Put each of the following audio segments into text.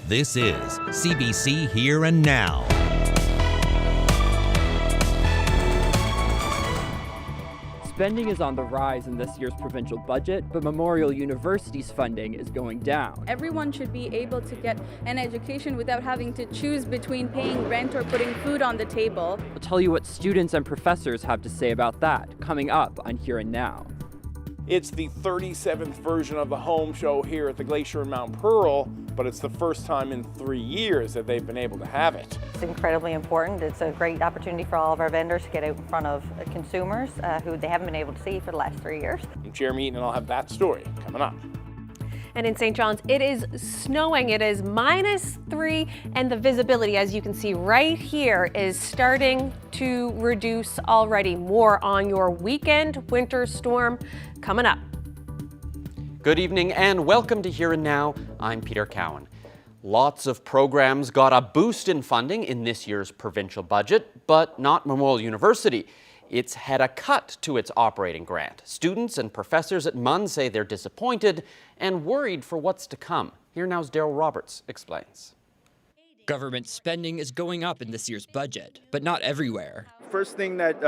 This is CBC Here and Now. Spending is on the rise in this year's provincial budget, but Memorial University's funding is going down. Everyone should be able to get an education without having to choose between paying rent or putting food on the table. I'll tell you what students and professors have to say about that, coming up on Here and Now. It's the 37th version of the home show here at the Glacier in Mount Pearl, but it's the first time in 3 years that they've been able to have it. It's incredibly important. It's a great opportunity for all of our vendors to get out in front of consumers who they haven't been able to see for the last 3 years. And Jeremy Eaton and I'll have that story coming up. And in St. John's, it is snowing. It is -3, and the visibility, as you can see right here, is starting to reduce already. More on your weekend winter storm coming up. Good evening and welcome to Here and Now. I'm Peter Cowan. Lots of programs got a boost in funding in this year's provincial budget, but not Memorial University. It's had a cut to its operating grant. Students and professors at MUN say they're disappointed and worried for what's to come. Here Now's Daryl Roberts explains. Government spending is going up in this year's budget, but not everywhere. First thing that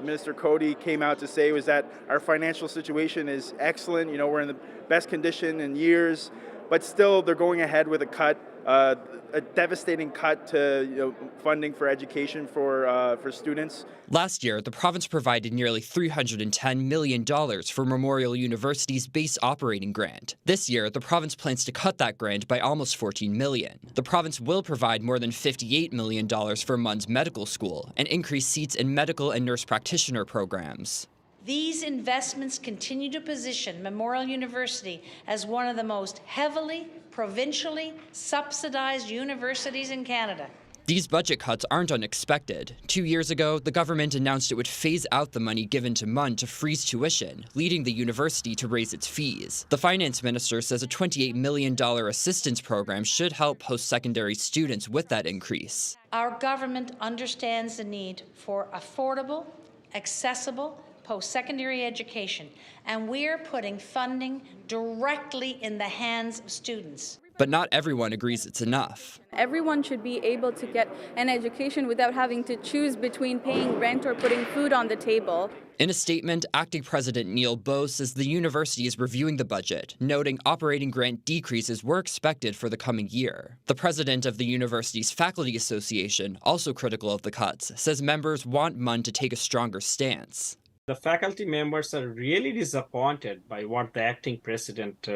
Minister Cody came out to say was that our financial situation is excellent. You know, we're in the best condition in years, but still they're going ahead with a cut, a devastating cut to funding for education for students. Last year, the province provided nearly $310 million for Memorial University's base operating grant. This year, the province plans to cut that grant by almost $14 million. The province will provide more than $58 million for MUN's medical school and increase seats in medical and nurse practitioner programs. These investments continue to position Memorial University as one of the most heavily, provincially subsidized universities in Canada. These budget cuts aren't unexpected. 2 years ago, the government announced it would phase out the money given to MUN to freeze tuition, leading the university to raise its fees. The finance minister says a $28 million assistance program should help post-secondary students with that increase. Our government understands the need for affordable, accessible, post-secondary education, and we're putting funding directly in the hands of students. But not everyone agrees it's enough. Everyone should be able to get an education without having to choose between paying rent or putting food on the table. In a statement, Acting President Neil Bowe says the university is reviewing the budget, noting operating grant decreases were expected for the coming year. The president of the university's Faculty Association, also critical of the cuts, says members want MUN to take a stronger stance. The faculty members are really disappointed by what the acting president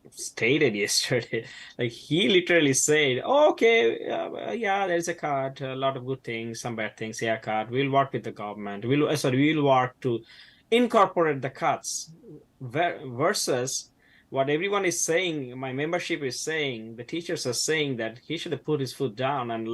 stated yesterday. Like, he literally said, oh, okay, yeah, there's a cut, a lot of good things, some bad things, yeah, cut. We'll work with the government. We'll work to incorporate the cuts versus what everyone is saying, my membership is saying, the teachers are saying that he should have put his foot down and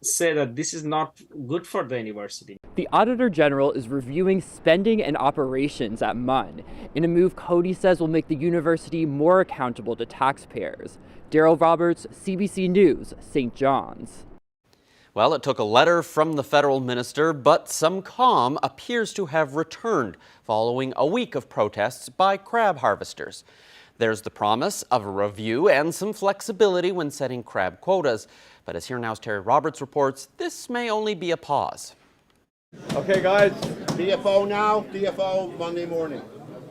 say that this is not good for the university. The Auditor General is reviewing spending and operations at MUN in a move Cody says will make the university more accountable to taxpayers. Daryl Roberts, CBC News, St. John's. Well, it took a letter from the federal minister, but some calm appears to have returned following a week of protests by crab harvesters. There's the promise of a review and some flexibility when setting crab quotas. But as Here Now's Terry Roberts reports, this may only be a pause. Okay, guys, DFO now, DFO Monday morning.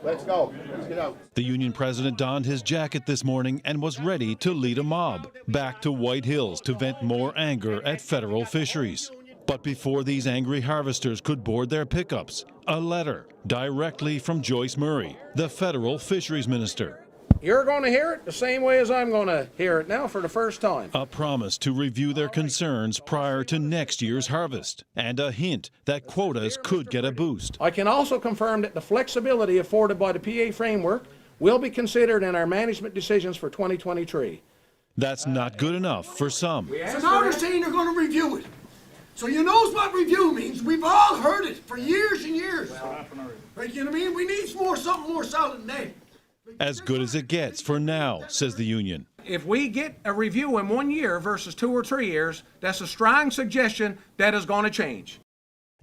Let's go. Let's get out. The union president donned his jacket this morning and was ready to lead a mob back to White Hills to vent more anger at federal fisheries. But before these angry harvesters could board their pickups, a letter directly from Joyce Murray, the federal fisheries minister. You're going to hear it the same way as I'm going to hear it now for the first time. A promise to review their concerns prior to next year's harvest, and a hint that quotas could get a boost. I can also confirm that the flexibility afforded by the PA framework will be considered in our management decisions for 2023. That's not good enough for some. So now they're saying they're going to review it. So you know what review means. We've all heard it for years and years. Right, you know what I mean? We need something more solid than that. As good as it gets for now, says the union. If we get a review in 1 year versus 2 or 3 years, that's a strong suggestion that is going to change.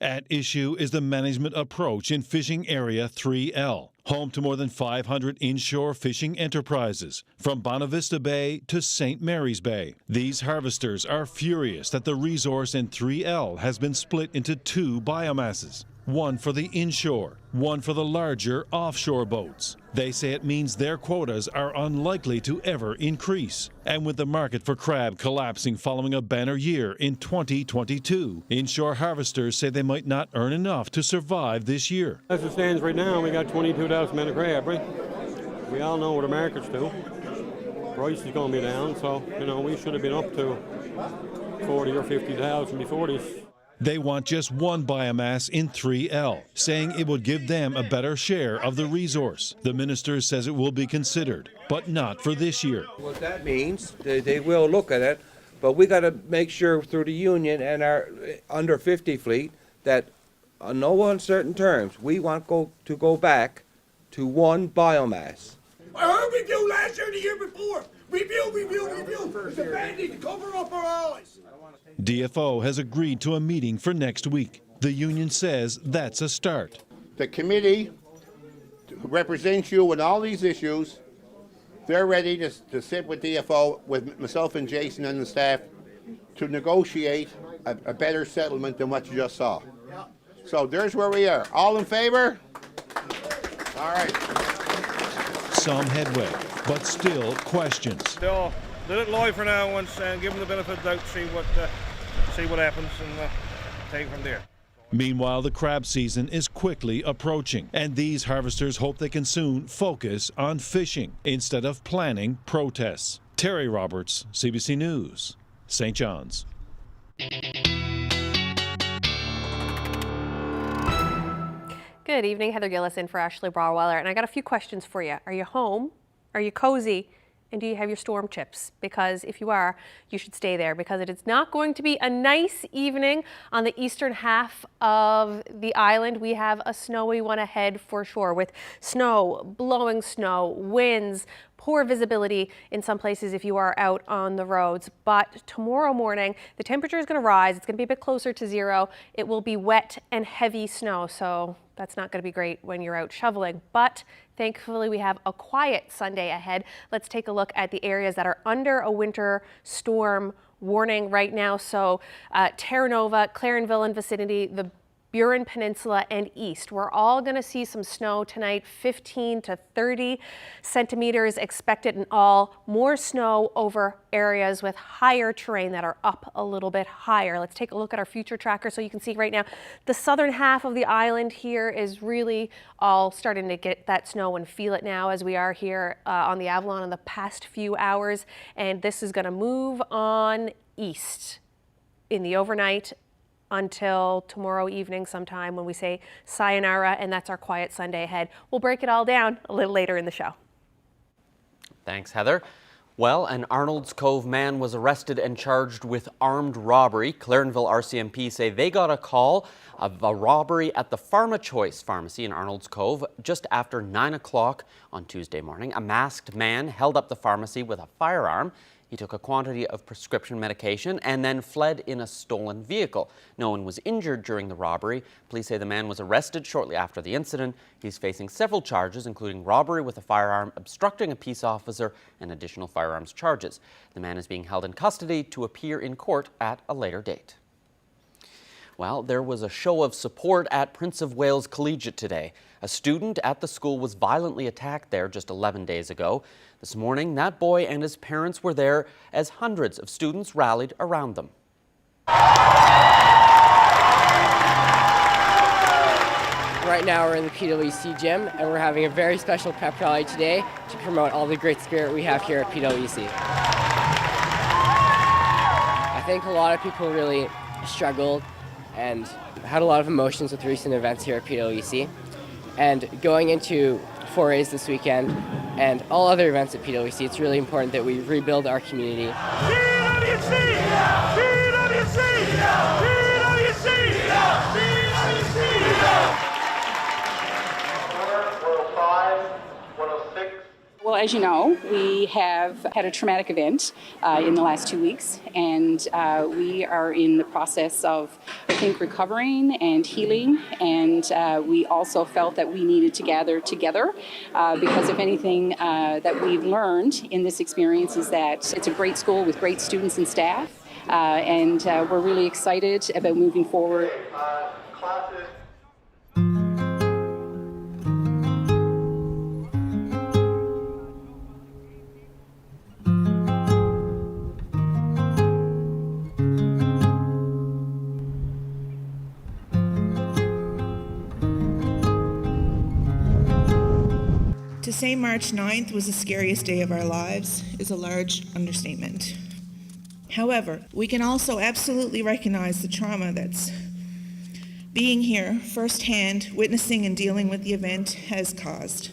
At issue is the management approach in Fishing Area 3L, home to more than 500 inshore fishing enterprises, from Bonavista Bay to St. Mary's Bay. These harvesters are furious that the resource in 3L has been split into two biomasses, one for the inshore, one for the larger offshore boats. They say it means their quotas are unlikely to ever increase. And with the market for crab collapsing following a banner year in 2022, inshore harvesters say they might not earn enough to survive this year. As it stands right now, we got 22,000 men of crab, right? We all know what the market's do. Price is going to be down, so, we should have been up to 40 or 50,000 before this. They want just one biomass in 3L, saying it would give them a better share of the resource. The minister says it will be considered, but not for this year. What that means, they will look at it, but we got to make sure through the union and our under 50 fleet that on no uncertain terms, we want to go back to one biomass. I heard review last year and the year before. Review. It's a band-aid to cover up our eyes. DFO has agreed to a meeting for next week. The union says that's a start. The committee represents you in all these issues. They're ready to sit with DFO, with myself and Jason and the staff, to negotiate a better settlement than what you just saw. So there's where we are. All in favor? All right. Some headway, but still questions. They'll let it lie for now once and give them the benefit of the doubt, see what happens and take it from there. Meanwhile, the crab season is quickly approaching, and these harvesters hope they can soon focus on fishing instead of planning protests. Terry Roberts, CBC News, St. John's. Good evening, Heather Gillis in for Ashley Brawweller, and I got a few questions for you. Are you home? Are you cozy? And do you have your storm chips? Because if you are, you should stay there, because it is not going to be a nice evening on the eastern half of the island. We have a snowy one ahead for sure, with snow, blowing snow, winds, poor visibility in some places if you are out on the roads. But tomorrow morning, the temperature is going to rise. It's going to be a bit closer to zero. It will be wet and heavy snow, so that's not going to be great when you're out shoveling. But thankfully, we have a quiet Sunday ahead. Let's take a look at the areas that are under a winter storm warning right now. So Terra Nova, Clarenville and vicinity, the Burin Peninsula and east. We're all going to see some snow tonight, 15 to 30 centimeters expected in all. More snow over areas with higher terrain that are up a little bit higher. Let's take a look at our future tracker so you can see right now the southern half of the island here is really all starting to get that snow and feel it now, as we are here on the Avalon in the past few hours. And this is going to move on east in the overnight until tomorrow evening sometime when we say sayonara, and that's our quiet Sunday ahead. We'll break it all down a little later in the show. Thanks, Heather. Well, an Arnold's Cove man was arrested and charged with armed robbery. Clarenville RCMP say they got a call of a robbery at the PharmaChoice pharmacy in Arnold's Cove just after 9 o'clock on Tuesday morning. A masked man held up the pharmacy with a firearm. He took a quantity of prescription medication and then fled in a stolen vehicle. No one was injured during the robbery. Police say the man was arrested shortly after the incident. He's facing several charges, including robbery with a firearm, obstructing a peace officer, and additional firearms charges. The man is being held in custody to appear in court at a later date. Well, there was a show of support at Prince of Wales Collegiate today. A student at the school was violently attacked there just 11 days ago. This morning, that boy and his parents were there as hundreds of students rallied around them. Right now we're in the PWC gym and we're having a very special pep rally today to promote all the great spirit we have here at PWC. I think a lot of people really struggled and had a lot of emotions with recent events here at PWC. And going into 4As this weekend and all other events at PWC, it's really important that we rebuild our community. Well, as you know, we have had a traumatic event in the last 2 weeks, and we are in the process of, I think, recovering and healing, and we also felt that we needed to gather together because if anything that we've learned in this experience is that it's a great school with great students and staff, and we're really excited about moving forward. To say March 9th was the scariest day of our lives is a large understatement. However, we can also absolutely recognize the trauma that's being here firsthand, witnessing and dealing with the event has caused.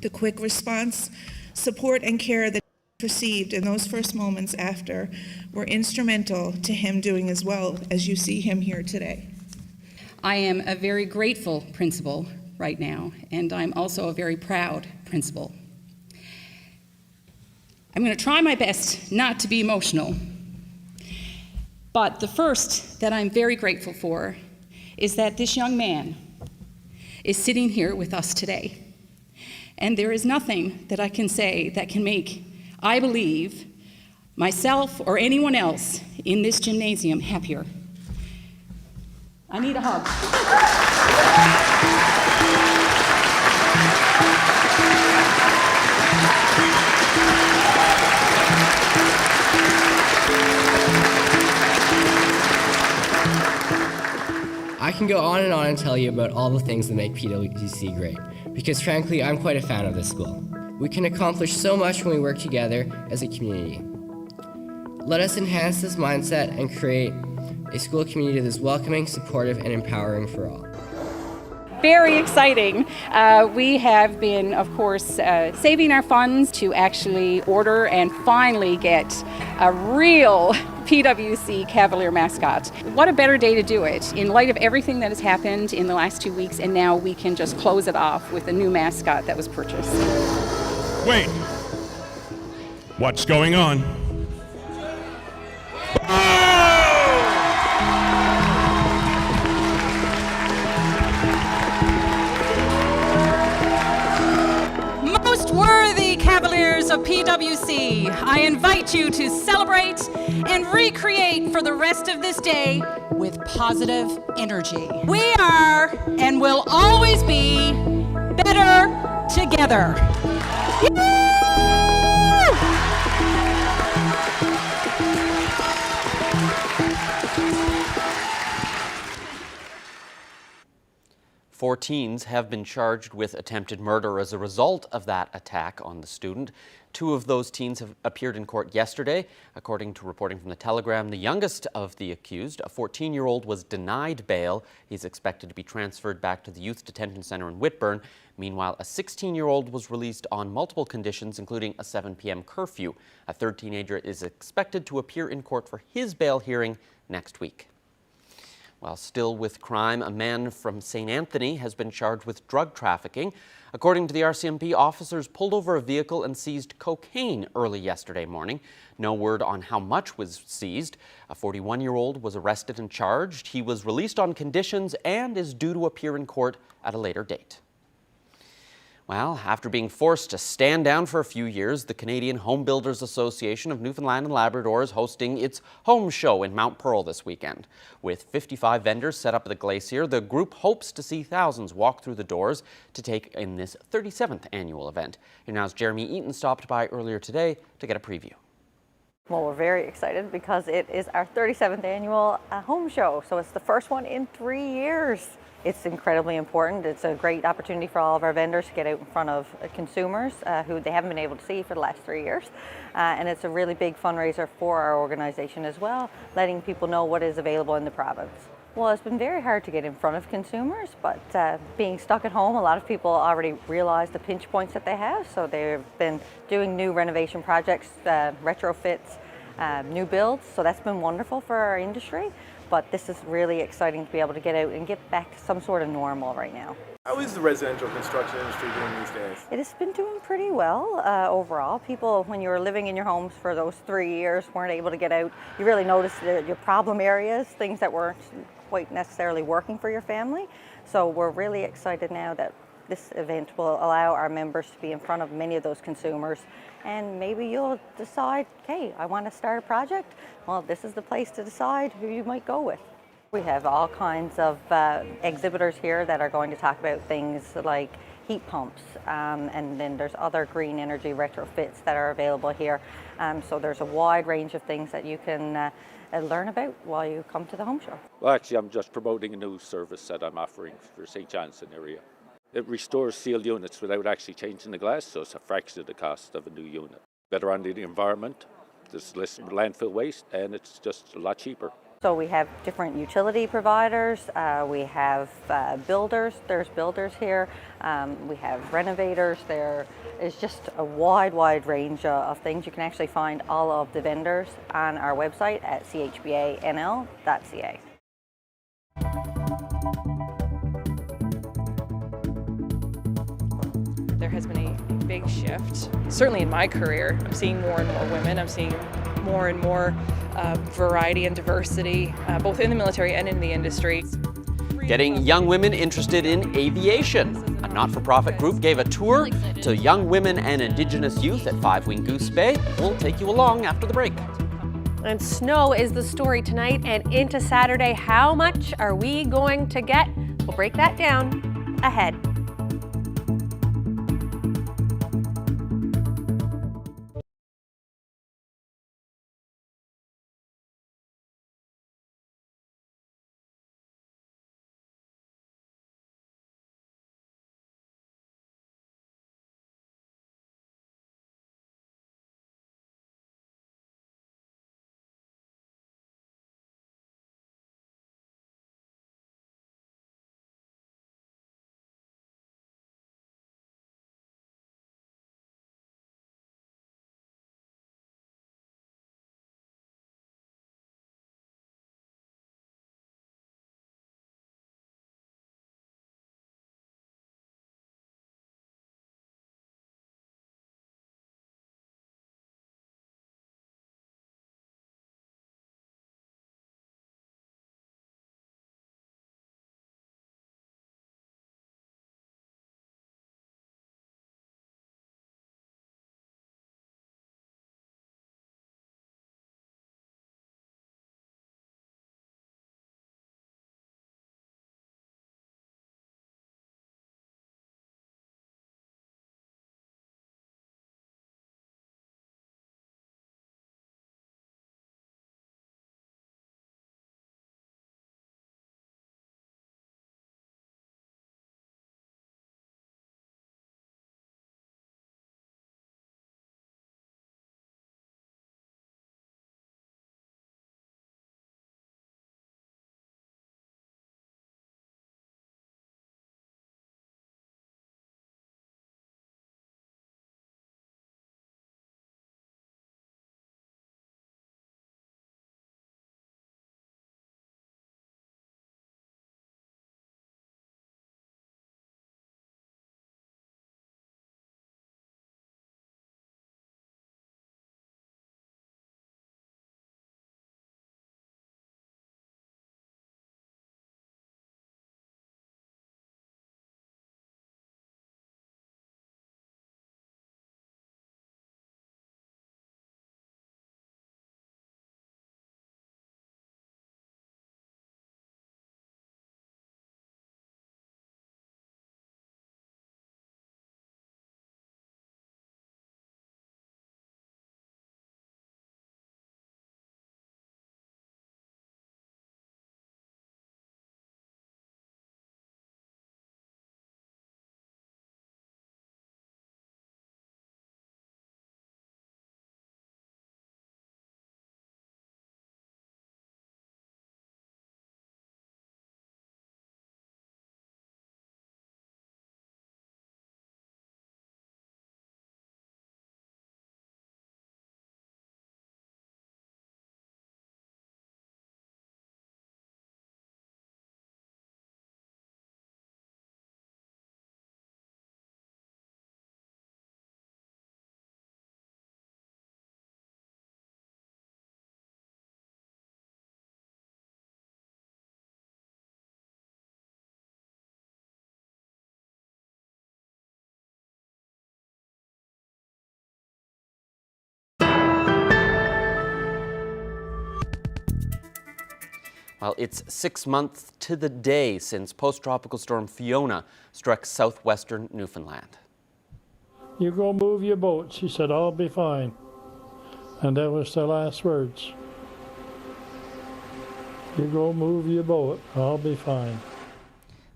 The quick response, support and care that he received in those first moments after were instrumental to him doing as well as you see him here today. I am a very grateful principal right now, and I'm also a very proud principal. I'm going to try my best not to be emotional, but the first that I'm very grateful for is that this young man is sitting here with us today. And there is nothing that I can say that can make, I believe, myself or anyone else in this gymnasium happier. I need a hug. I can go on and tell you about all the things that make PWC great, because frankly, I'm quite a fan of this school. We can accomplish so much when we work together as a community. Let us enhance this mindset and create a school community that is welcoming, supportive, and empowering for all. Very exciting. We have been, of course, saving our funds to actually order and finally get a real PWC Cavalier mascot. What a better day to do it in light of everything that has happened in the last 2 weeks, and now we can just close it off with a new mascot that was purchased. Wait, what's going on? Most worthy Cavaliers of PWC, I invite you to celebrate and recreate for the rest of this day with positive energy. We are and will always be better together. Four teens have been charged with attempted murder as a result of that attack on the student. Two of those teens have appeared in court yesterday. According to reporting from the Telegram, the youngest of the accused, a 14-year-old, was denied bail. He's expected to be transferred back to the Youth Detention Center in Whitburn. Meanwhile, a 16-year-old was released on multiple conditions, including a 7 p.m. curfew. A third teenager is expected to appear in court for his bail hearing next week. While still with crime, a man from St. Anthony has been charged with drug trafficking. According to the RCMP, officers pulled over a vehicle and seized cocaine early yesterday morning. No word on how much was seized. A 41-year-old was arrested and charged. He was released on conditions and is due to appear in court at a later date. Well, after being forced to stand down for a few years, the Canadian Home Builders Association of Newfoundland and Labrador is hosting its home show in Mount Pearl this weekend. With 55 vendors set up at the Glacier, the group hopes to see thousands walk through the doors to take in this 37th annual event. Here now's Jeremy Eaton stopped by earlier today to get a preview. Well, we're very excited because it is our 37th annual home show, so it's the first one in 3 years. It's incredibly important. It's a great opportunity for all of our vendors to get out in front of consumers who they haven't been able to see for the last 3 years. And it's a really big fundraiser for our organization as well, letting people know what is available in the province. Well, it's been very hard to get in front of consumers, but being stuck at home, a lot of people already realize the pinch points that they have. So they've been doing new renovation projects, retrofits, new builds. So that's been wonderful for our industry. but this is really exciting to be able to get out and get back to some sort of normal right now. How is the residential construction industry doing these days? It has been doing pretty well overall. People, when you were living in your homes for those 3 years, weren't able to get out. You really noticed your problem areas, things that weren't quite necessarily working for your family. So we're really excited now that this event will allow our members to be in front of many of those consumers, and maybe you'll decide, hey, I want to start a project. Well, this is the place to decide who you might go with. We have all kinds of exhibitors here that are going to talk about things like heat pumps, and then there's other green energy retrofits that are available here. So there's a wide range of things that you can learn about while you come to the home show. Well, actually, I'm just promoting a new service that I'm offering for St. Johnson area. It restores sealed units without actually changing the glass, so it's a fraction of the cost of a new unit. Better on the environment, there's less landfill waste, and it's just a lot cheaper. So we have different utility providers, we have builders, there's builders here, we have renovators, there is just a wide range of things. You can actually find all of the vendors on our website at chbanl.ca. There has been a big shift. Certainly in my career, I'm seeing more and more women. I'm seeing more and more variety and diversity, both in the military and in the industry. Getting young women interested in aviation. A not-for-profit group gave a tour to young women and Indigenous youth at Five Wing Goose Bay. We'll take you along after the break. And snow is the story tonight and into Saturday. How much are we going to get? We'll break that down ahead. Well, it's 6 months to the day since post-tropical storm Fiona struck southwestern Newfoundland. "You go move your boat," she said, "I'll be fine." And that was the last words. "You go move your boat, I'll be fine."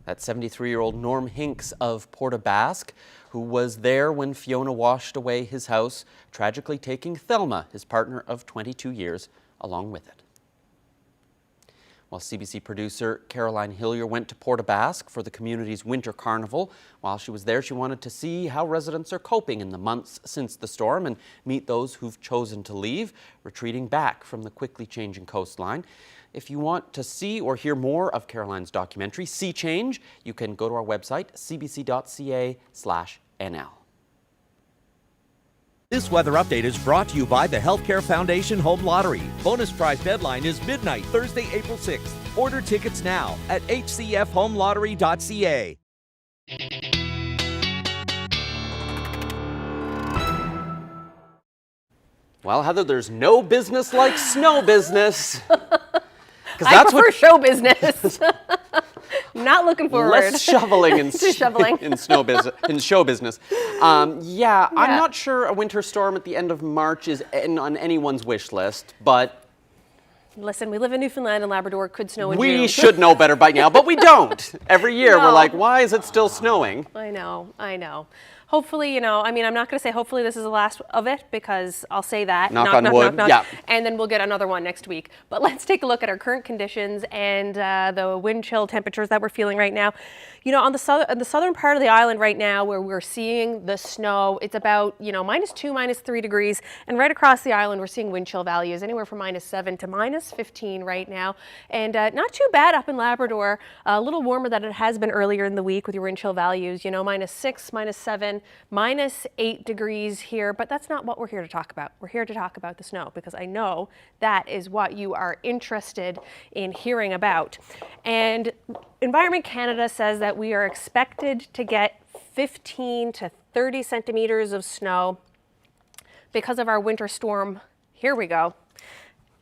That's 73-year-old Norm Hinks of Port aux Basques, who was there when Fiona washed away his house, tragically taking Thelma, his partner of 22 years, along with it. While CBC producer Caroline Hillier went to Port aux Basques for the community's winter carnival, while she was there, she wanted to see how residents are coping in the months since the storm and meet those who've chosen to leave, retreating back from the quickly changing coastline. If you want to see or hear more of Caroline's documentary, Sea Change, you can go to our website, cbc.ca/nl. This weather update is brought to you by the Healthcare Foundation Home Lottery. Bonus prize deadline is midnight, Thursday, April 6th. Order tickets now at hcfhomelottery.ca. Well, Heather, there's no business like snow business. I prefer show business. Not looking forward. Less shoveling in, shoveling. in show business. Yeah, I'm not sure a winter storm at the end of March is on anyone's wish list, but listen, we live in Newfoundland and Labrador. Could snow in June. We should know better by now, but we don't. Every year we're like, why is it still snowing? I know. Hopefully, I'm not going to say hopefully this is the last of it, because I'll say that. Knock on wood. Yeah. And then we'll get another one next week. But let's take a look at our current conditions and the wind chill temperatures that we're feeling right now. On the southern part of the island right now, where we're seeing the snow, it's about, -2, -3 degrees. And right across the island, we're seeing wind chill values anywhere from -7 to -15 right now. And not too bad up in Labrador, a little warmer than it has been earlier in the week with your wind chill values, -6, -7, -8 degrees here. But that's not what we're here to talk about. We're here to talk about the snow, because I know that is what you are interested in hearing about. And Environment Canada says that we are expected to get 15 to 30 centimeters of snow because of our winter storm. Here we go.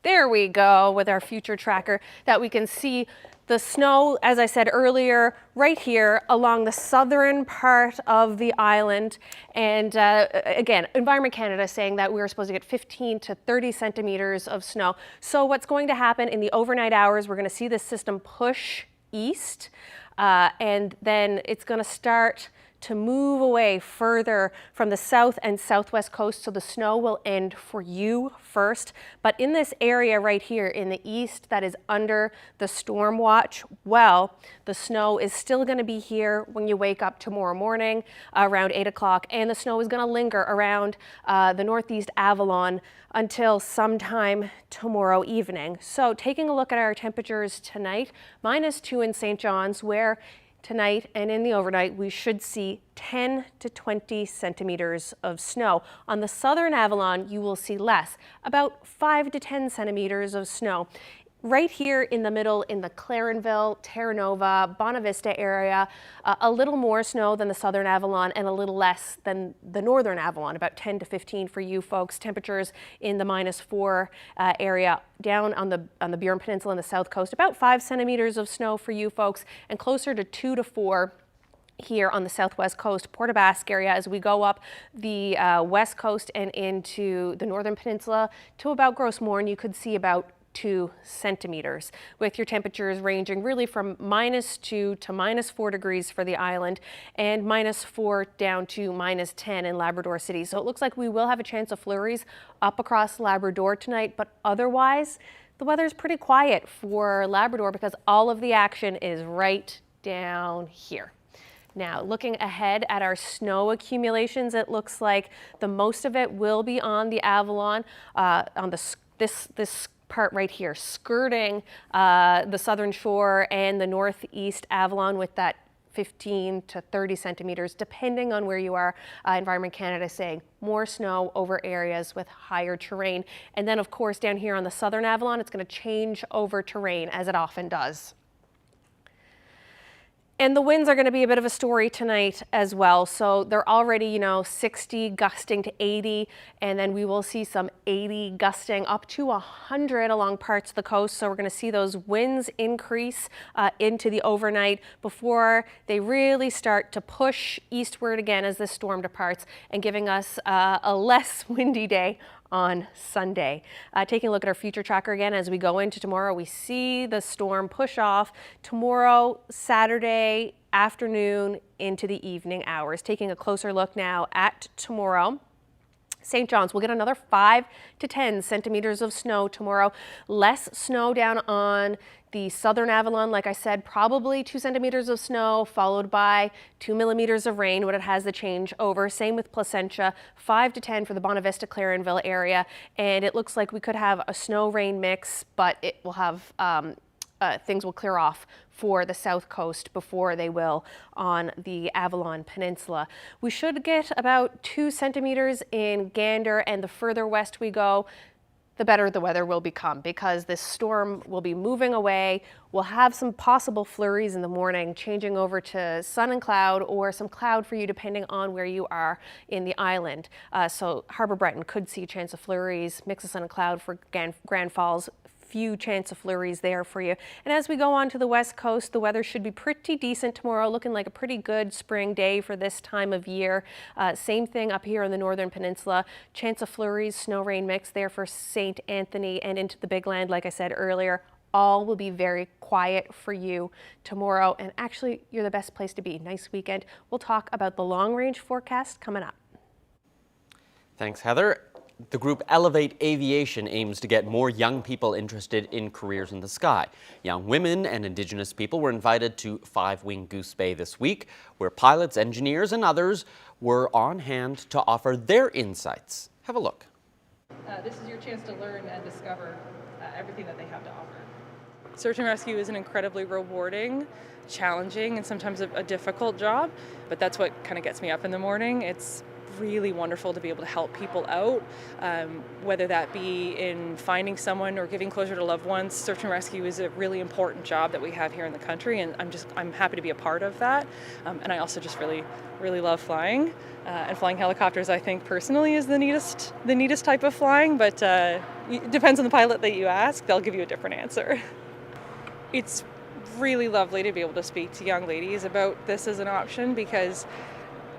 There we go with our future tracker, that we can see the snow, as I said earlier, right here along the southern part of the island. And again, Environment Canada saying that we're supposed to get 15 to 30 centimeters of snow. So what's going to happen in the overnight hours, we're going to see this system push east, and then it's going to start to move away further from the south and southwest coast, so the snow will end for you first. But in this area right here in the east that is under the storm watch, well, the snow is still going to be here when you wake up tomorrow morning around 8 o'clock, and the snow is going to linger around the northeast Avalon until sometime tomorrow evening. So taking a look at our temperatures tonight, -2 in St. John's, where tonight and in the overnight we should see 10 to 20 centimeters of snow. On the southern Avalon, you will see less, about 5 to 10 centimeters of snow. Right here in the middle, in the Clarenville, Terra Nova, Bonavista area, a little more snow than the southern Avalon and a little less than the northern Avalon, about 10 to 15 for you folks. Temperatures in the -4 area. Down on the Burin Peninsula and the south coast, about 5 centimeters of snow for you folks, and closer to 2 to 4 here on the southwest coast, Port aux Basques area, as we go up the west coast and into the northern peninsula to about Gros Morne, you could see about 2 centimeters, with your temperatures ranging really from -2 to -4 degrees for the island, and -4 down to -10 in Labrador City. So it looks like we will have a chance of flurries up across Labrador tonight, but otherwise the weather's pretty quiet for Labrador because all of the action is right down here. Now, looking ahead at our snow accumulations, it looks like the most of it will be on the Avalon, on this part right here, skirting the southern shore and the northeast Avalon, with that 15 to 30 centimeters, depending on where you are. Environment Canada saying more snow over areas with higher terrain. And then, of course, down here on the southern Avalon, it's going to change over terrain, as it often does. And the winds are going to be a bit of a story tonight as well. So they're already, 60 gusting to 80, and then we will see some 80 gusting up to 100 along parts of the coast. So we're going to see those winds increase into the overnight before they really start to push eastward again as this storm departs and giving us a less windy day on Sunday. Taking a look at our future tracker again as we go into tomorrow, we see the storm push off tomorrow, Saturday afternoon into the evening hours. Taking a closer look now at tomorrow. St. John's will get another 5 to 10 centimeters of snow tomorrow. Less snow down on the southern Avalon, like I said, probably 2 centimeters of snow followed by 2 millimeters of rain when it has the change over. Same with Placentia, 5 to 10 for the Bonavista Clarenville area. And it looks like we could have a snow rain mix, but it will have things will clear off for the south coast before they will on the Avalon Peninsula. We should get about 2 centimeters in Gander, and the further west we go, the better the weather will become because this storm will be moving away. We'll have some possible flurries in the morning, changing over to sun and cloud or some cloud for you depending on where you are in the island. So Harbour Breton could see a chance of flurries, mix of sun and cloud for Grand Falls. Few chance of flurries there for you. And as we go on to the west coast, the weather should be pretty decent tomorrow, looking like a pretty good spring day for this time of year. Same thing up here on the northern peninsula. Chance of flurries, snow rain mix there for St. Anthony and into the Big Land, like I said earlier. All will be very quiet for you tomorrow. And actually, you're the best place to be. Nice weekend. We'll talk about the long range forecast coming up. Thanks, Heather. The group Elevate Aviation aims to get more young people interested in careers in the sky. Young women and Indigenous people were invited to Five Wing Goose Bay this week, where pilots, engineers, and others were on hand to offer their insights. Have a look. This is your chance to learn and discover everything that they have to offer. Search and rescue is an incredibly rewarding, challenging, and sometimes a difficult job, but that's what kind of gets me up in the morning. It's really wonderful to be able to help people out, whether that be in finding someone or giving closure to loved ones. Search and rescue is a really important job that we have here in the country, and I'm happy to be a part of that. And I also just really love flying. And flying helicopters, I think personally, is the neatest type of flying, but it depends on the pilot that you ask. They'll give you a different answer. It's really lovely to be able to speak to young ladies about this as an option, because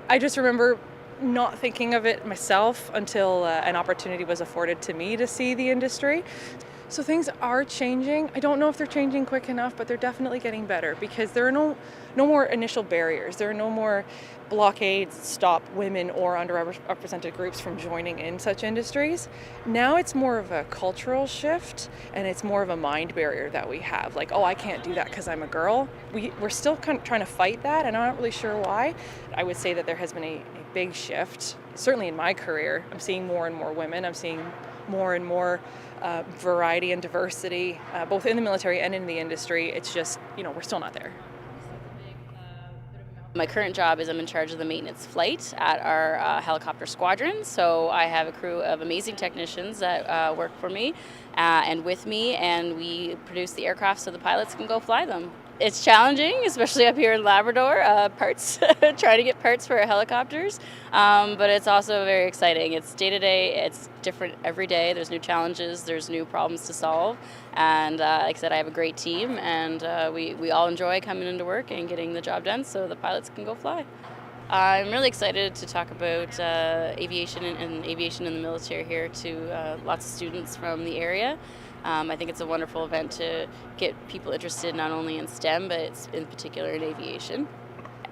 I just remember not thinking of it myself until an opportunity was afforded to me to see the industry. So things are changing. I don't know if they're changing quick enough, but they're definitely getting better because there are no more initial barriers. There are no more blockades that stop women or underrepresented groups from joining in such industries. Now it's more of a cultural shift, and it's more of a mind barrier that we have. Like, oh, I can't do that because I'm a girl. We're still kind of trying to fight that, and I'm not really sure why. I would say that there has been a big shift. Certainly in my career, I'm seeing more and more women. I'm seeing more and more variety and diversity, both in the military and in the industry. It's just, we're still not there. My current job is I'm in charge of the maintenance flight at our helicopter squadron. So I have a crew of amazing technicians that work for me and with me, and we produce the aircraft so the pilots can go fly them. It's challenging, especially up here in Labrador, parts, trying to get parts for our helicopters, but it's also very exciting. It's day to day, it's different every day. There's new challenges, there's new problems to solve, and like I said, I have a great team, and we all enjoy coming into work and getting the job done so the pilots can go fly. I'm really excited to talk about aviation and aviation in the military here to lots of students from the area. I think it's a wonderful event to get people interested not only in STEM, but it's in particular in aviation.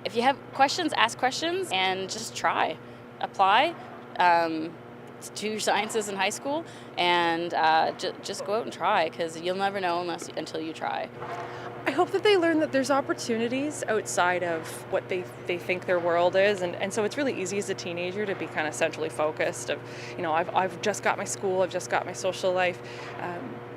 If you have questions, ask questions and just try. Apply to your sciences in high school and just go out and try, because you'll never know until you try. I hope that they learn that there's opportunities outside of what they think their world is, and so it's really easy as a teenager to be kind of centrally focused of, I've just got my school, I've just got my social life,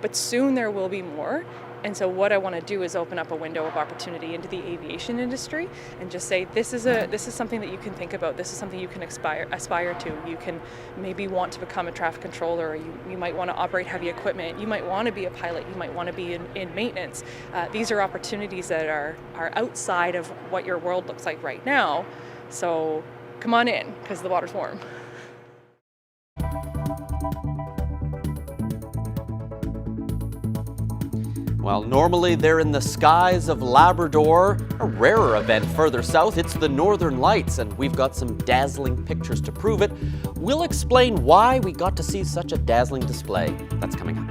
but soon there will be more, And so what I want to do is open up a window of opportunity into the aviation industry and just say, this is something that you can think about. This is something you can aspire to. You can maybe want to become a traffic controller, or you might want to operate heavy equipment. You might want to be a pilot. You might want to be in maintenance. These are opportunities that are outside of what your world looks like right now. So come on in, because the water's warm. Well, normally they're in the skies of Labrador. A rarer event further south, it's the Northern Lights, and we've got some dazzling pictures to prove it. We'll explain why we got to see such a dazzling display. That's coming up.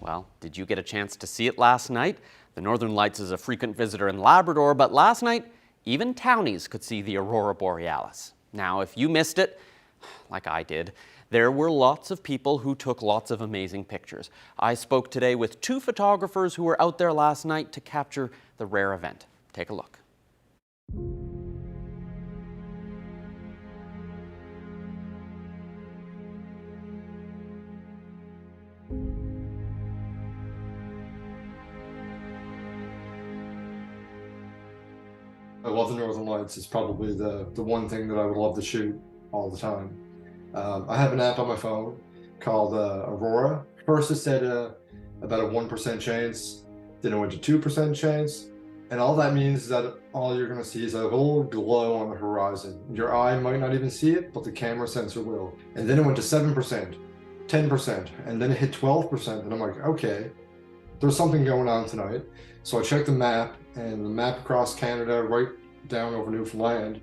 Well, did you get a chance to see it last night? The Northern Lights is a frequent visitor in Labrador, but last night, even townies could see the Aurora Borealis. Now, if you missed it, like I did, there were lots of people who took lots of amazing pictures. I spoke today with 2 photographers who were out there last night to capture the rare event. Take a look. A love the Northern Lights. It's probably the one thing that I would love to shoot all the time. I have an app on my phone called Aurora. First it said about a 1% chance, then it went to 2% chance. And all that means is that all you're going to see is a little glow on the horizon. Your eye might not even see it, but the camera sensor will. And then it went to 7%, 10%, and then it hit 12%. And I'm like, okay, there's something going on tonight. So I checked the map, and the map across Canada, right down over Newfoundland,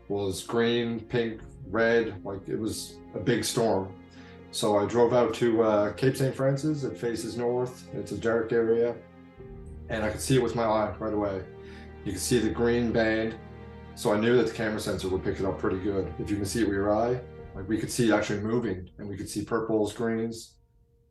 was green, pink, red, like it was a big storm. So I drove out to Cape St. Francis. It faces north. It's a dark area. And I could see it with my eye right away. You can see the green band. So I knew that the camera sensor would pick it up pretty good. If you can see it with your eye, like we could see it actually moving, and we could see purples, greens.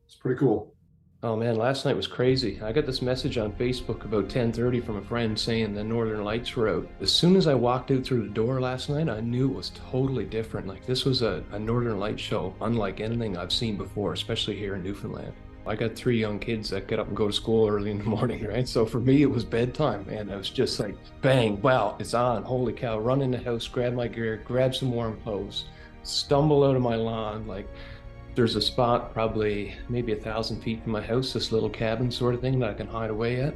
It's pretty cool. Oh man, last night was crazy. I got this message on Facebook about 10:30 from a friend saying the Northern Lights were out. As soon as I walked out through the door last night, I knew it was totally different. Like this was a Northern Light show unlike anything I've seen before, especially here in Newfoundland. I got 3 young kids that get up and go to school early in the morning, right? So for me, it was bedtime, and I was just like, bang, wow, it's on, holy cow, run in the house, grab my gear, grab some warm clothes, stumble out of my lawn, like there's a spot probably maybe 1,000 feet from my house, this little cabin sort of thing that I can hide away at.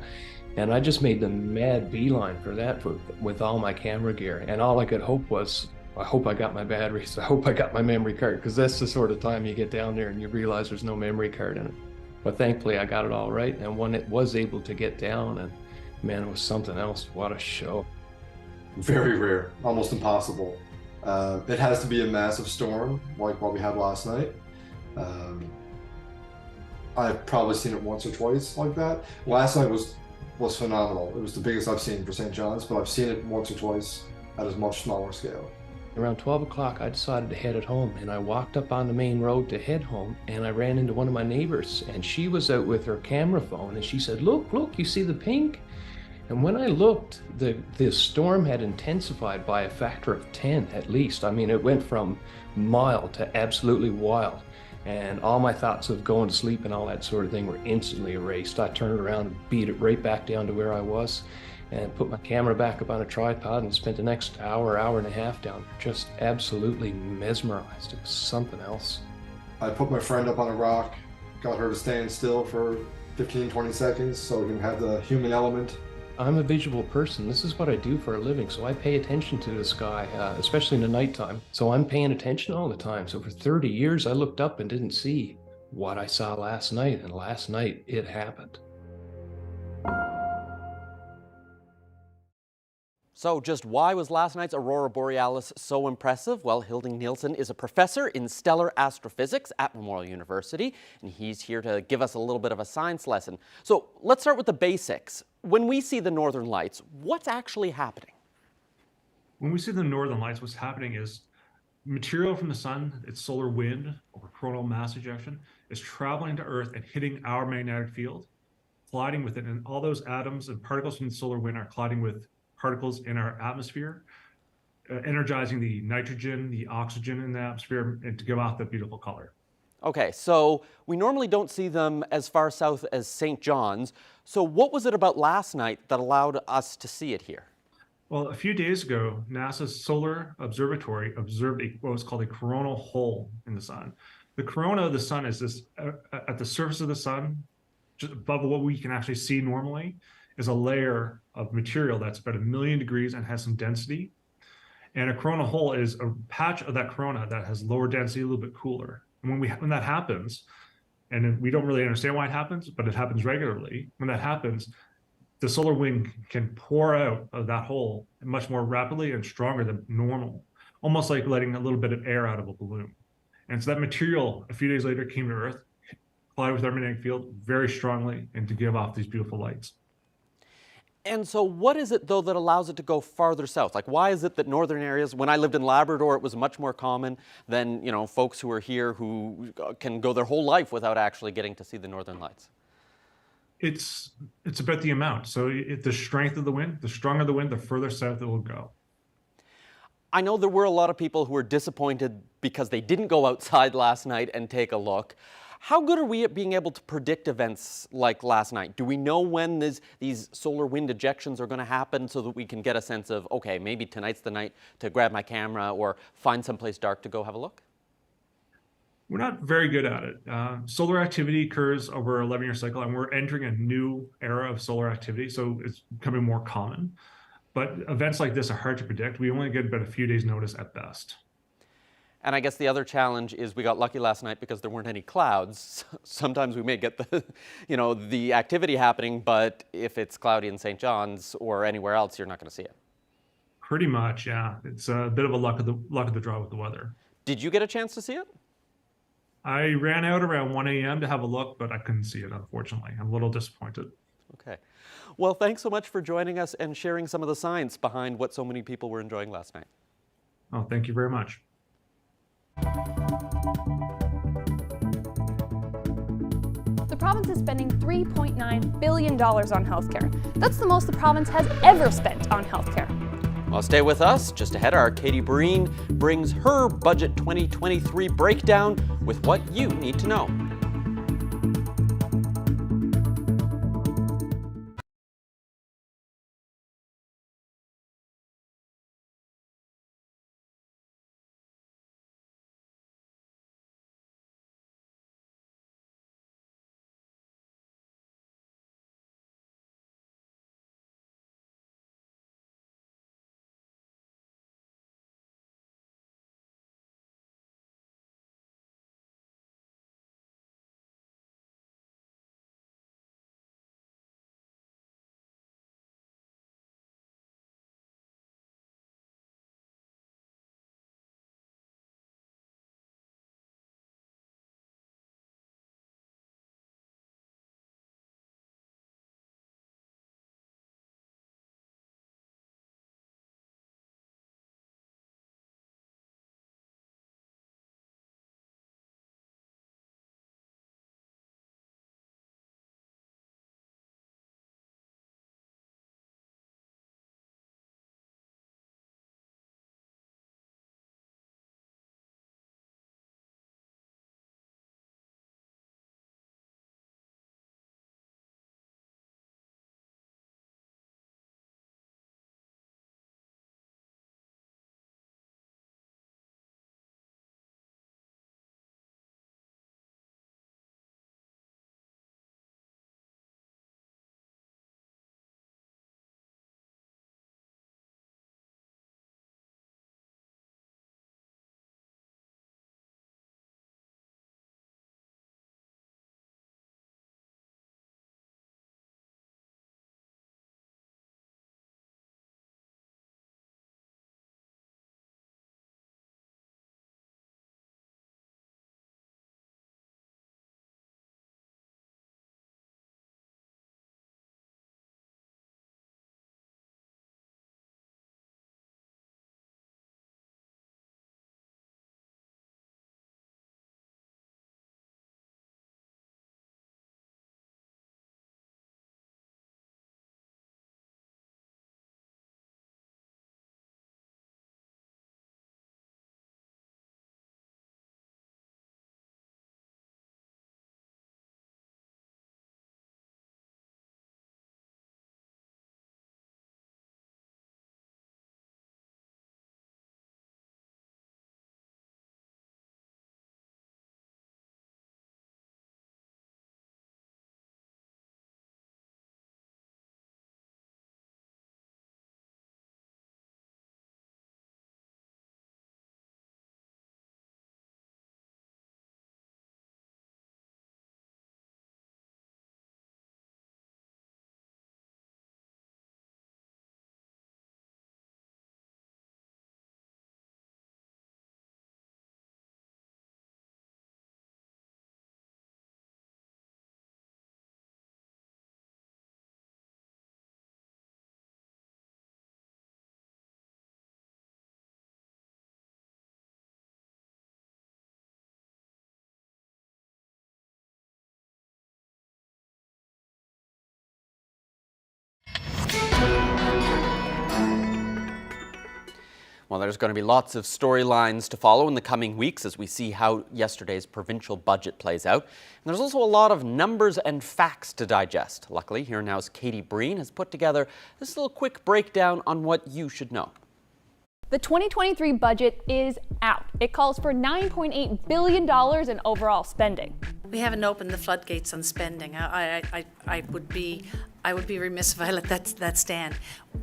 And I just made the mad beeline for that with all my camera gear. And all I could hope was, I hope I got my batteries, I hope I got my memory card, because that's the sort of time you get down there and you realize there's no memory card in it. But thankfully I got it all right, and when it was able to get down, and man, it was something else. What a show. Very rare, almost impossible. It has to be a massive storm, like what we had last night. I've probably seen it once or twice like that. Last night was phenomenal. It was the biggest I've seen for St. John's, but I've seen it once or twice at a much smaller scale. Around 12 o'clock, I decided to head home, and I walked up on the main road to head home, and I ran into one of my neighbors, and she was out with her camera phone, and she said, look, you see the pink? And when I looked, the storm had intensified by a factor of 10 at least. I mean, it went from mild to absolutely wild. And all my thoughts of going to sleep and all that sort of thing were instantly erased. I turned around and beat it right back down to where I was and put my camera back up on a tripod and spent the next hour and a half down there, just absolutely mesmerized. It was something else. I put my friend up on a rock, got her to stand still for 15, 20 seconds so we can have the human element. I'm a visual person. This is what I do for a living, so I pay attention to the sky, especially in the nighttime. So I'm paying attention all the time. So for 30 years, I looked up and didn't see what I saw last night, and last night it happened. So just why was last night's Aurora Borealis so impressive? Well, Hilding Nielsen is a professor in stellar astrophysics at Memorial University, and he's here to give us a little bit of a science lesson. So let's start with the basics. When we see the Northern Lights, what's actually happening? When we see the Northern Lights, what's happening is material from the sun, its solar wind or coronal mass ejection, is traveling to Earth and hitting our magnetic field, colliding with it, and all those atoms and particles from the solar wind are colliding with particles in our atmosphere, energizing the nitrogen, the oxygen in the atmosphere, and to give off that beautiful color. Okay, so we normally don't see them as far south as St. John's. So what was it about last night that allowed us to see it here? Well, a few days ago, NASA's Solar Observatory observed what was called a coronal hole in the sun. The corona of the sun is this, at the surface of the sun, just above what we can actually see normally, is a layer of material that's about 1 million degrees and has some density. And a coronal hole is a patch of that corona that has lower density, a little bit cooler. And when that happens, and we don't really understand why it happens, but it happens regularly, when that happens, the solar wind can pour out of that hole much more rapidly and stronger than normal, almost like letting a little bit of air out of a balloon. And so that material, a few days later, came to Earth, collided with our magnetic field very strongly, and to give off these beautiful lights. And so what is it, though, that allows it to go farther south? Like, why is it that northern areas, when I lived in Labrador, it was much more common than, you know, folks who are here who can go their whole life without actually getting to see the northern lights? It's about the amount. So the strength of the wind, the stronger the wind, the further south it will go. I know there were a lot of people who were disappointed because they didn't go outside last night and take a look. How good are we at being able to predict events like last night? Do we know when these solar wind ejections are going to happen so that we can get a sense of, okay, maybe tonight's the night to grab my camera or find someplace dark to go have a look? We're not very good at it. Solar activity occurs over an 11-year cycle, and we're entering a new era of solar activity, so it's becoming more common. But events like this are hard to predict. We only get about a few days' notice at best. And I guess the other challenge is we got lucky last night because there weren't any clouds. Sometimes we may get the, the activity happening, but if it's cloudy in St. John's or anywhere else, you're not going to see it. Pretty much, yeah. It's a bit of a luck of the draw with the weather. Did you get a chance to see it? I ran out around 1 a.m. to have a look, but I couldn't see it, unfortunately. I'm a little disappointed. Okay. Well, thanks so much for joining us and sharing some of the science behind what so many people were enjoying last night. Oh, thank you very much. The province is spending $3.9 billion on healthcare. That's the most the province has ever spent on healthcare. Well, stay with us. Just ahead, our Katie Breen brings her Budget 2023 breakdown with what you need to know. Well, there's going to be lots of storylines to follow in the coming weeks as we see how yesterday's provincial budget plays out. And there's also a lot of numbers and facts to digest. Luckily, Here Now's Katie Breen has put together this little quick breakdown on what you should know. The 2023 budget is out. It calls for $9.8 billion in overall spending. We haven't opened the floodgates on spending. I would be remiss if I let that stand.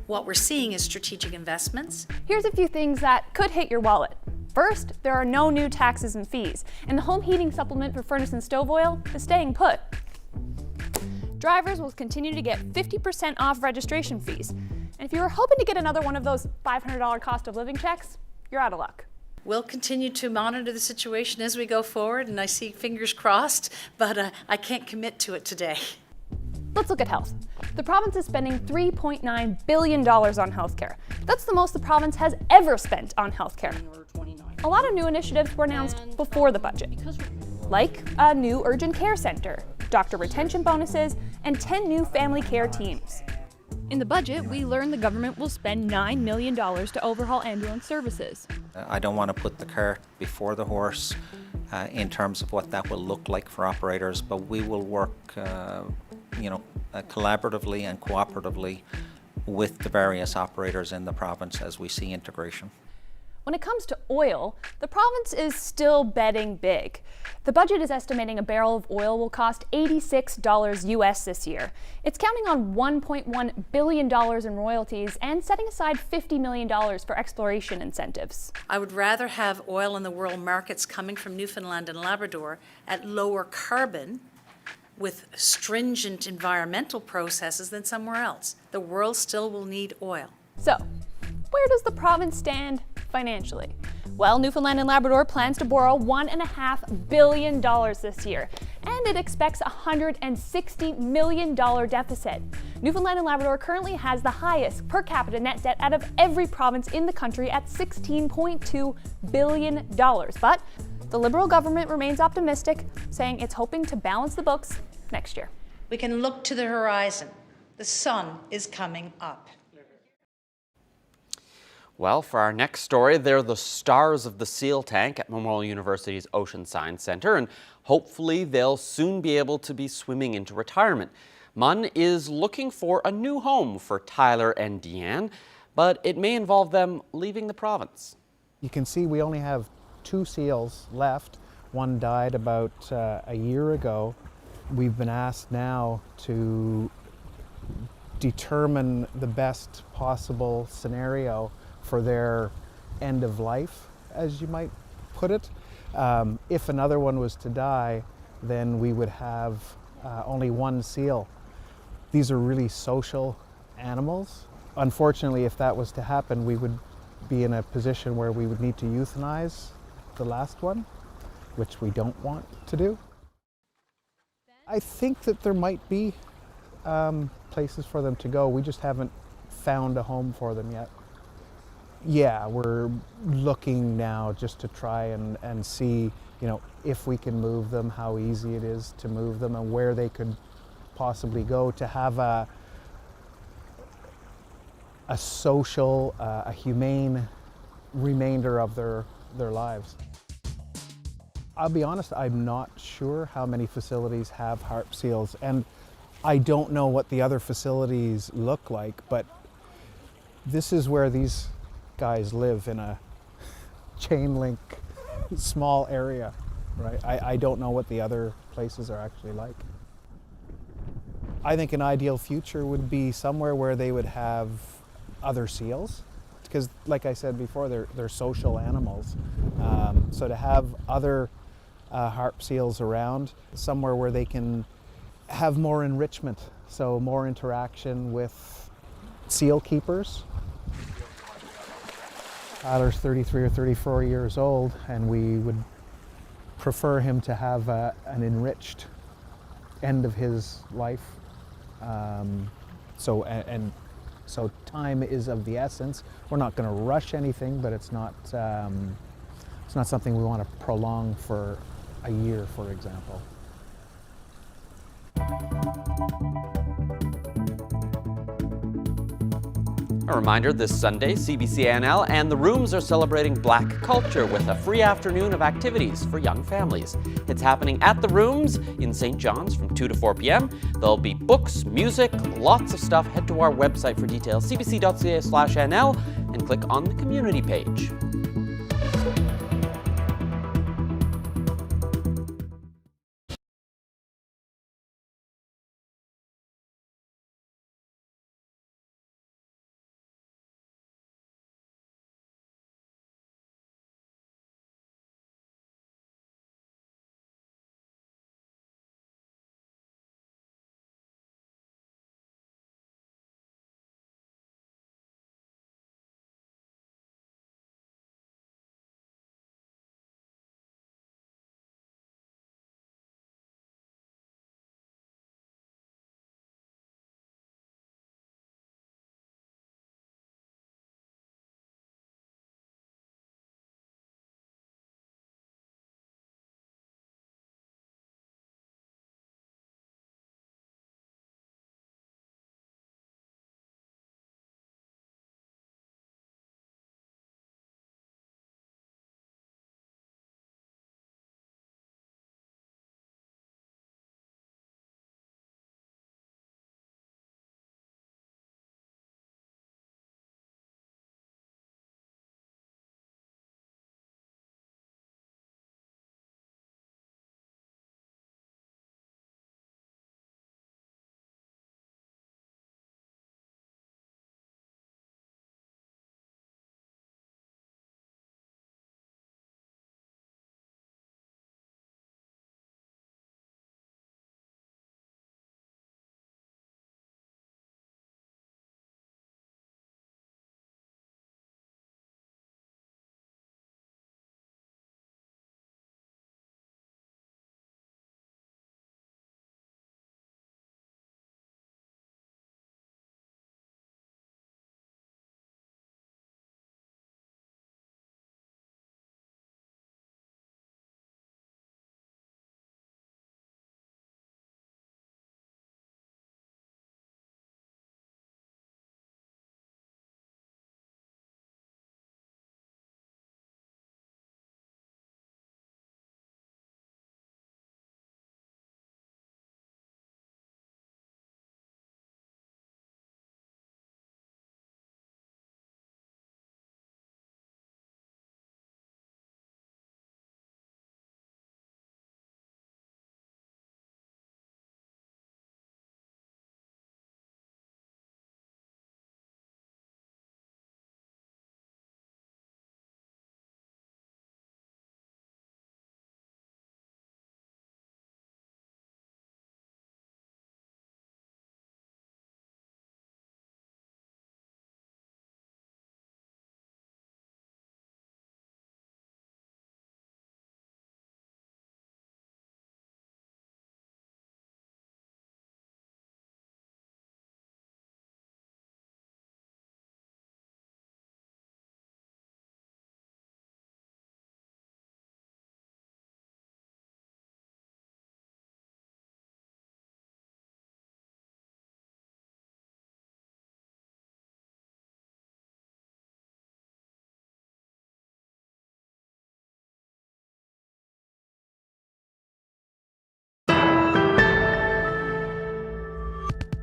What we're seeing is strategic investments. Here's a few things that could hit your wallet. First, there are no new taxes and fees, and the home heating supplement for furnace and stove oil is staying put. Drivers will continue to get 50% off registration fees. And if you were hoping to get another one of those $500 cost of living checks, you're out of luck. We'll continue to monitor the situation as we go forward, and I see fingers crossed, but I can't commit to it today. Let's look at health. The province is spending $3.9 billion on healthcare. That's the most the province has ever spent on healthcare. A lot of new initiatives were announced before the budget, like a new urgent care center, doctor retention bonuses, and 10 new family care teams. In the budget, we learned the government will spend $9 million to overhaul ambulance services. I don't want to put the cart before the horse in terms of what that will look like for operators, but we will work collaboratively and cooperatively with the various operators in the province as we see integration. When it comes to oil, the province is still betting big. The budget is estimating a barrel of oil will cost $86 US this year. It's counting on $1.1 billion in royalties and setting aside $50 million for exploration incentives. I would rather have oil in the world markets coming from Newfoundland and Labrador at lower carbon with stringent environmental processes than somewhere else. The world still will need oil. So, where does the province stand financially? Well, Newfoundland and Labrador plans to borrow $1.5 billion this year, and it expects a $160 million deficit. Newfoundland and Labrador currently has the highest per capita net debt out of every province in the country at $16.2 billion. But the Liberal government remains optimistic, saying it's hoping to balance the books next year. We can look to the horizon. The sun is coming up. Well, for our next story, they're the stars of the SEAL tank at Memorial University's Ocean Science Centre, and hopefully they'll soon be able to be swimming into retirement. MUN is looking for a new home for Tyler and Deanne, but it may involve them leaving the province. You can see we only have 2 seals left. One died about a year ago. We've been asked now to determine the best possible scenario for their end of life, as you might put it. If another one was to die, then we would have only 1 seal. These are really social animals. Unfortunately, if that was to happen, we would be in a position where we would need to euthanize the last one, which we don't want to do. I think that there might be places for them to go. We just haven't found a home for them yet. Yeah, we're looking now just to try and see, if we can move them, how easy it is to move them, and where they could possibly go to have a social, a humane remainder of their lives. I'll be honest, I'm not sure how many facilities have harp seals, and I don't know what the other facilities look like, but this is where these guys live, in a chain link small area, right? I don't know what the other places are actually like. I think an ideal future would be somewhere where they would have other seals, because like I said before, they're social animals. So to have other harp seals around, somewhere where they can have more enrichment, so more interaction with seal keepers. Tyler's 33 or 34 years old, and we would prefer him to have an enriched end of his life. So time is of the essence. We're not going to rush anything, but it's not something we want to prolong for a year, for example. A reminder, this Sunday, CBC NL and The Rooms are celebrating Black culture with a free afternoon of activities for young families. It's happening at The Rooms in St. John's from 2 to 4 p.m. There'll be books, music, lots of stuff. Head to our website for details, cbc.ca/NL, and click on the community page.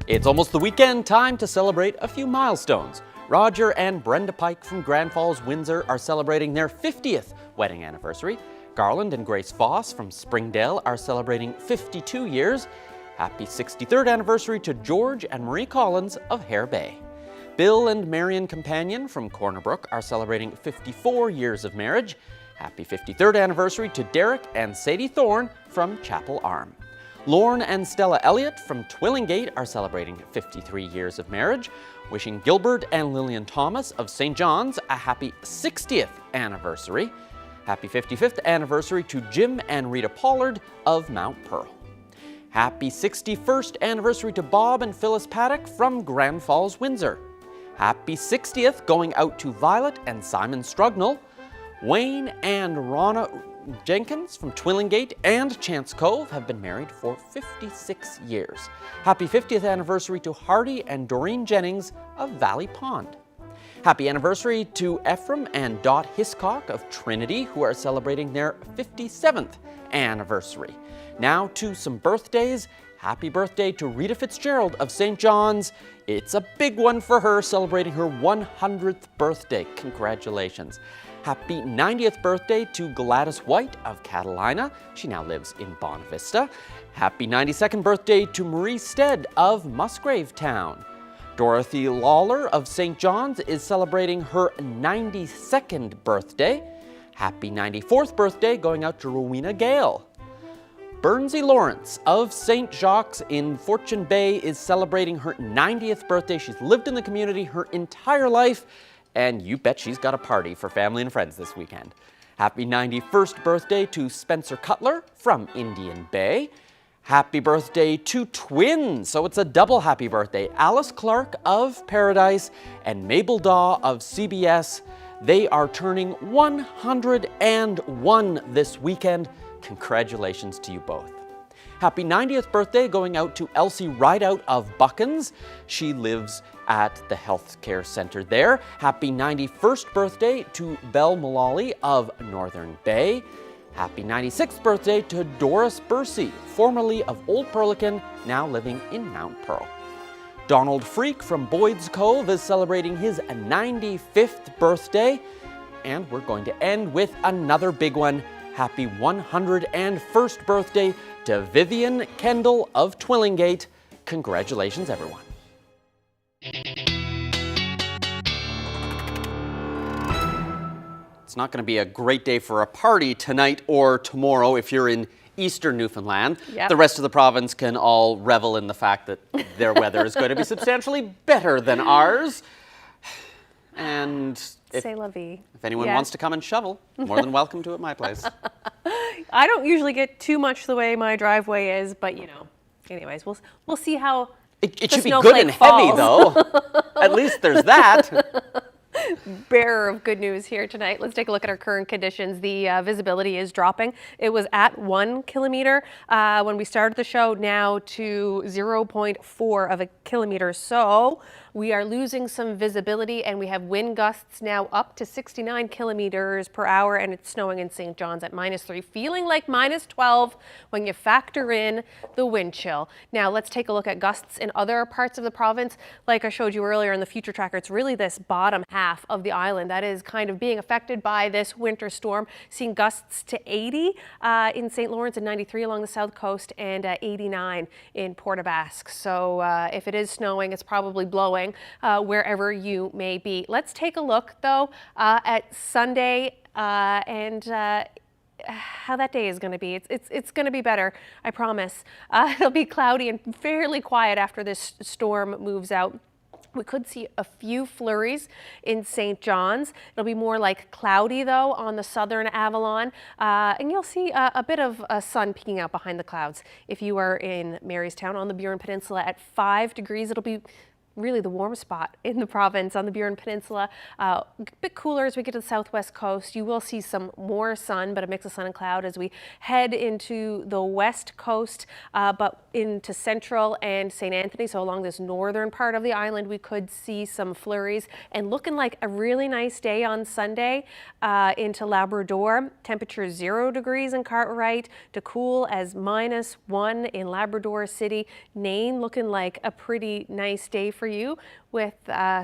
It's almost the weekend, time to celebrate a few milestones. Roger and Brenda Pike from Grand Falls, Windsor are celebrating their 50th wedding anniversary. Garland and Grace Foss from Springdale are celebrating 52 years. Happy 63rd anniversary to George and Marie Collins of Hare Bay. Bill and Marion Companion from Corner Brook are celebrating 54 years of marriage. Happy 53rd anniversary to Derek and Sadie Thorne from Chapel Arm. Lorne and Stella Elliott from Twillingate are celebrating 53 years of marriage, wishing Gilbert and Lillian Thomas of St. John's a happy 60th anniversary. Happy 55th anniversary to Jim and Rita Pollard of Mount Pearl. Happy 61st anniversary to Bob and Phyllis Paddock from Grand Falls, Windsor. Happy 60th going out to Violet and Simon Strugnell. Wayne and Ronna Jenkins from Twillingate and Chance Cove have been married for 56 years. Happy 50th anniversary to Hardy and Doreen Jennings of Valley Pond. Happy anniversary to Ephraim and Dot Hiscock of Trinity, who are celebrating their 57th anniversary. Now to some birthdays. Happy birthday to Rita Fitzgerald of St. John's. It's a big one for her, celebrating her 100th birthday. Congratulations. Happy 90th birthday to Gladys White of Catalina. She now lives in Bonavista. Happy 92nd birthday to Marie Stead of Musgrave Town. Dorothy Lawler of St. John's is celebrating her 92nd birthday. Happy 94th birthday going out to Rowena Gale. Bernsey Lawrence of St. Jacques in Fortune Bay is celebrating her 90th birthday. She's lived in the community her entire life, and you bet she's got a party for family and friends this weekend. Happy 91st birthday to Spencer Cutler from Indian Bay. Happy birthday to twins, so it's a double happy birthday. Alice Clark of Paradise and Mabel Daw of CBS. They are turning 101 this weekend. Congratulations to you both. Happy 90th birthday going out to Elsie Rideout of Buckens. She lives at the healthcare center there. Happy 91st birthday to Belle Mullally of Northern Bay. Happy 96th birthday to Doris Bursey, formerly of Old Perlican, now living in Mount Pearl. Donald Freak from Boyd's Cove is celebrating his 95th birthday. And we're going to end with another big one. Happy 101st birthday to Vivian Kendall of Twillingate. Congratulations, everyone. It's not going to be a great day for a party tonight or tomorrow if you're in eastern Newfoundland. Yep. The rest of the province can all revel in the fact that their weather is going to be substantially better than ours. And if anyone wants to come and shovel, more than welcome to at my place. I don't usually get too much the way my driveway is, but you know, anyways, we'll see how it should be good and heavy, though. At least there's that. Bearer of good news here tonight. Let's take a look at our current conditions. The visibility is dropping. It was at 1 kilometer when we started the show, now to 0.4 of a kilometer. So we are losing some visibility, and we have wind gusts now up to 69 kilometers per hour, and it's snowing in St. John's at -3, feeling like -12 when you factor in the wind chill. Now let's take a look at gusts in other parts of the province. Like I showed you earlier in the future tracker, it's really this bottom half of the island that is kind of being affected by this winter storm, seeing gusts to 80 in St. Lawrence and 93 along the south coast, and 89 in Port aux Basques. So if it is snowing, it's probably blowing wherever you may be. Let's take a look though at Sunday and how that day is going to be. It's going to be better, I promise. It'll be cloudy and fairly quiet after this storm moves out. We could see a few flurries in St. John's. It'll be more like cloudy though on the southern Avalon, and you'll see a bit of sun peeking out behind the clouds. If you are in Marystown on the Burin Peninsula at 5 degrees, it'll be really the warm spot in the province on the Burin Peninsula. A bit cooler as we get to the southwest coast. You will see some more sun, but a mix of sun and cloud as we head into the west coast, but into central and St. Anthony. So along this northern part of the island, we could see some flurries, and looking like a really nice day on Sunday into Labrador. Temperature 0 degrees in Cartwright, to cool as -1 in Labrador City. Nain looking like a pretty nice day for you with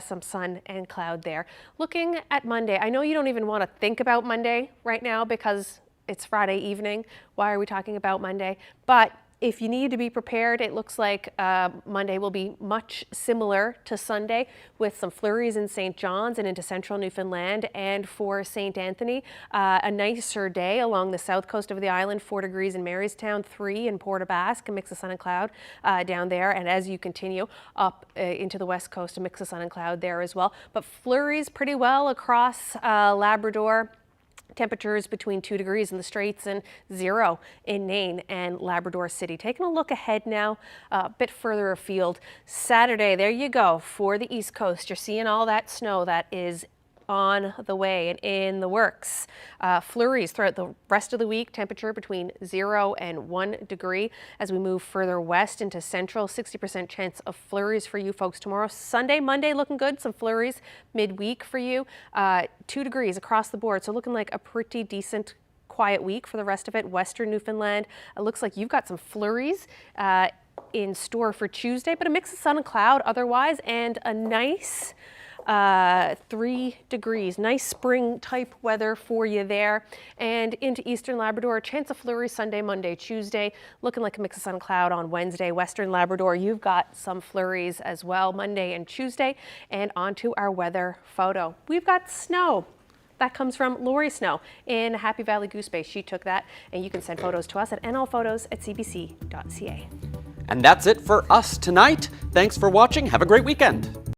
some sun and cloud there. Looking at Monday, I know you don't even want to think about Monday right now because it's Friday evening. Why are we talking about Monday? But if you need to be prepared, it looks like Monday will be much similar to Sunday, with some flurries in St. John's and into central Newfoundland. And for St. Anthony, a nicer day along the south coast of the island, 4 degrees in Marystown, 3 in Port aux Basques, a mix of sun and cloud down there. And as you continue up into the west coast, a mix of sun and cloud there as well. But flurries pretty well across Labrador. Temperatures between 2 degrees in the Straits and 0 in Nain and Labrador City. Taking a look ahead now, a bit further afield. Saturday, there you go, for the East Coast. You're seeing all that snow that is on the way and in the works. Flurries throughout the rest of the week, temperature between 0 and 1 degree. As we move further west into central, 60% chance of flurries for you folks tomorrow. Sunday, Monday looking good, some flurries midweek for you. 2 degrees across the board, so looking like a pretty decent quiet week for the rest of it. Western Newfoundland, it looks like you've got some flurries in store for Tuesday, but a mix of sun and cloud otherwise, and a nice 3 degrees. Nice spring type weather for you there. And into Eastern Labrador, a chance of flurries Sunday, Monday, Tuesday. Looking like a mix of sun and cloud on Wednesday. Western Labrador, you've got some flurries as well Monday and Tuesday. And onto our weather photo. We've got snow. That comes from Lori Snow in Happy Valley Goose Bay. She took that, and you can send photos to us at nlphotos@cbc.ca. And that's it for us tonight. Thanks for watching. Have a great weekend.